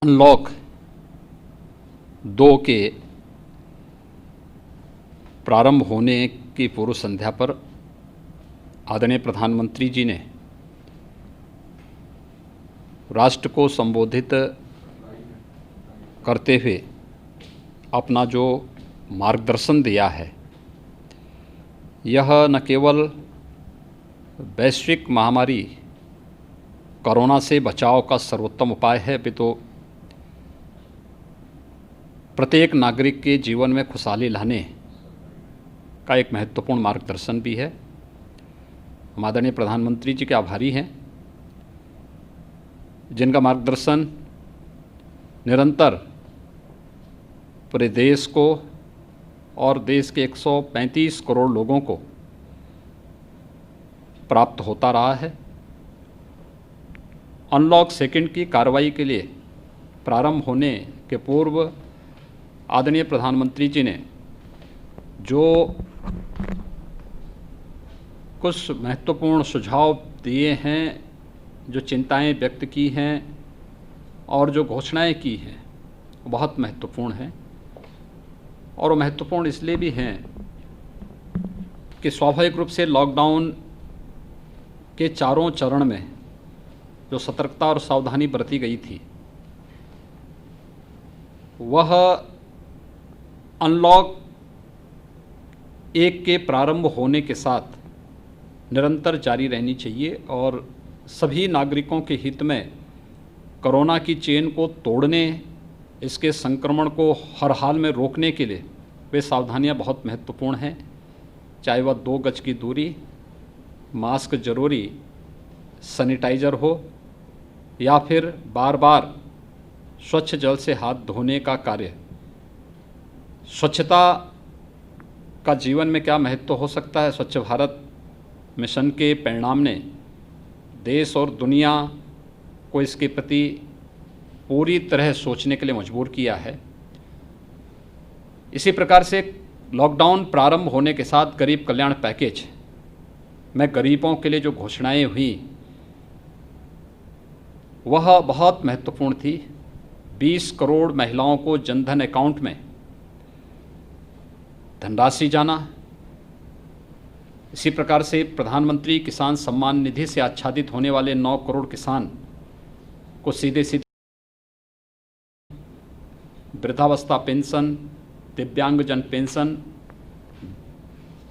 Unlock 2 के प्रारंभ होने की पूर्व संध्या पर आदरणीय प्रधानमंत्री जी ने राष्ट्र को संबोधित करते हुए अपना जो मार्गदर्शन दिया है, यह न केवल वैश्विक महामारी कोरोना से बचाव का सर्वोत्तम उपाय है, अपितु प्रत्येक नागरिक के जीवन में खुशहाली लाने का एक महत्वपूर्ण मार्गदर्शन भी है। हम आदरणीय प्रधानमंत्री जी के आभारी हैं, जिनका मार्गदर्शन निरंतर पूरे देश को और देश के 135 करोड़ लोगों को प्राप्त होता रहा है। अनलॉक सेकंड की कार्रवाई के लिए प्रारंभ होने के पूर्व आदरणीय प्रधानमंत्री जी ने जो कुछ महत्वपूर्ण सुझाव दिए हैं, जो चिंताएं व्यक्त की हैं और जो घोषणाएं की हैं, बहुत महत्वपूर्ण हैं। और वो महत्वपूर्ण इसलिए भी हैं कि स्वाभाविक रूप से लॉकडाउन के चारों चरण में जो सतर्कता और सावधानी बरती गई थी, वह अनलॉक 1 के प्रारंभ होने के साथ निरंतर जारी रहनी चाहिए और सभी नागरिकों के हित में कोरोना की चेन को तोड़ने, इसके संक्रमण को हर हाल में रोकने के लिए वे सावधानियां बहुत महत्वपूर्ण हैं। चाहे वह 2 गज की दूरी, मास्क जरूरी, सैनिटाइज़र हो या फिर बार बार स्वच्छ जल से हाथ धोने का कार्य। स्वच्छता का जीवन में क्या महत्व हो सकता है? स्वच्छ भारत मिशन के परिणाम ने देश और दुनिया को इसके प्रति पूरी तरह सोचने के लिए मजबूर किया है। इसी प्रकार से लॉकडाउन प्रारंभ होने के साथ गरीब कल्याण पैकेज में गरीबों के लिए जो घोषणाएं हुई, वह बहुत महत्वपूर्ण थी। 20 करोड़ महिलाओं को जनधन अकाउंट में धनराशि जाना। इसी प्रकार से प्रधानमंत्री किसान सम्मान निधि से आच्छादित होने वाले 9 करोड़ किसान को सीधे वृद्धावस्था पेंशन, दिव्यांगजन पेंशन,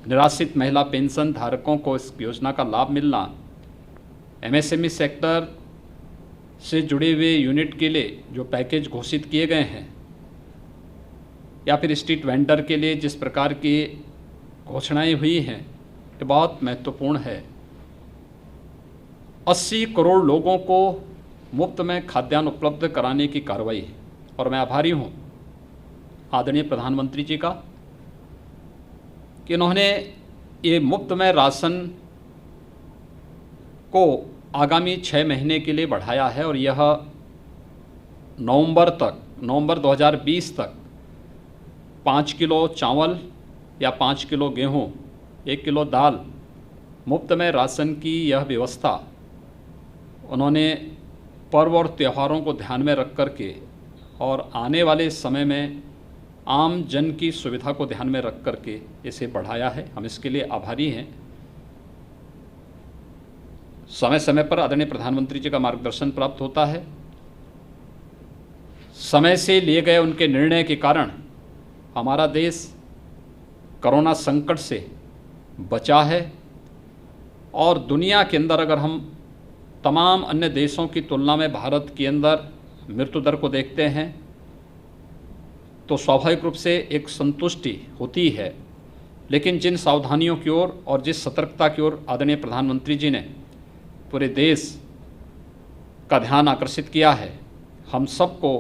निराश्रित महिला पेंशन धारकों को इस योजना का लाभ मिलना। एमएसएमई सेक्टर से जुड़े हुए यूनिट के लिए जो पैकेज घोषित किए गए हैं, या फिर स्ट्रीट वेंडर के लिए जिस प्रकार की घोषणाएं हुई हैं, ये बहुत महत्वपूर्ण है। 80 करोड़ लोगों को मुफ्त में खाद्यान्न उपलब्ध कराने की कार्रवाई। और मैं आभारी हूँ आदरणीय प्रधानमंत्री जी का कि उन्होंने ये मुफ्त में राशन को आगामी 6 महीने के लिए बढ़ाया है और यह नवंबर 2020 तक 5 किलो चावल या 5 किलो गेहूँ, 1 किलो दाल मुफ्त में राशन की यह व्यवस्था उन्होंने पर्व और त्योहारों को ध्यान में रख कर के और आने वाले समय में आम जन की सुविधा को ध्यान में रख कर के इसे बढ़ाया है। हम इसके लिए आभारी हैं। समय समय पर आदरणीय प्रधानमंत्री जी का मार्गदर्शन प्राप्त होता है। समय से लिए गए उनके निर्णय के कारण हमारा देश कोरोना संकट से बचा है और दुनिया के अंदर अगर हम तमाम अन्य देशों की तुलना में भारत के अंदर मृत्यु दर को देखते हैं तो स्वाभाविक रूप से एक संतुष्टि होती है। लेकिन जिन सावधानियों की ओर और जिस सतर्कता की ओर आदरणीय प्रधानमंत्री जी ने पूरे देश का ध्यान आकर्षित किया है, हम सबको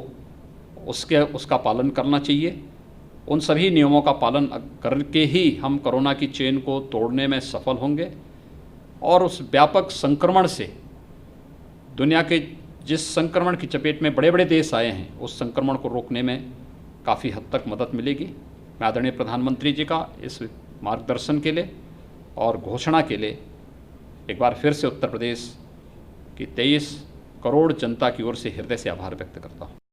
उसका पालन करना चाहिए। उन सभी नियमों का पालन करके ही हम कोरोना की चेन को तोड़ने में सफल होंगे और उस व्यापक संक्रमण से दुनिया के जिस संक्रमण की चपेट में बड़े बड़े देश आए हैं, उस संक्रमण को रोकने में काफ़ी हद तक मदद मिलेगी। मैं आदरणीय प्रधानमंत्री जी का इस मार्गदर्शन के लिए और घोषणा के लिए एक बार फिर से उत्तर प्रदेश की 23 करोड़ जनता की ओर से हृदय से आभार व्यक्त करता हूँ।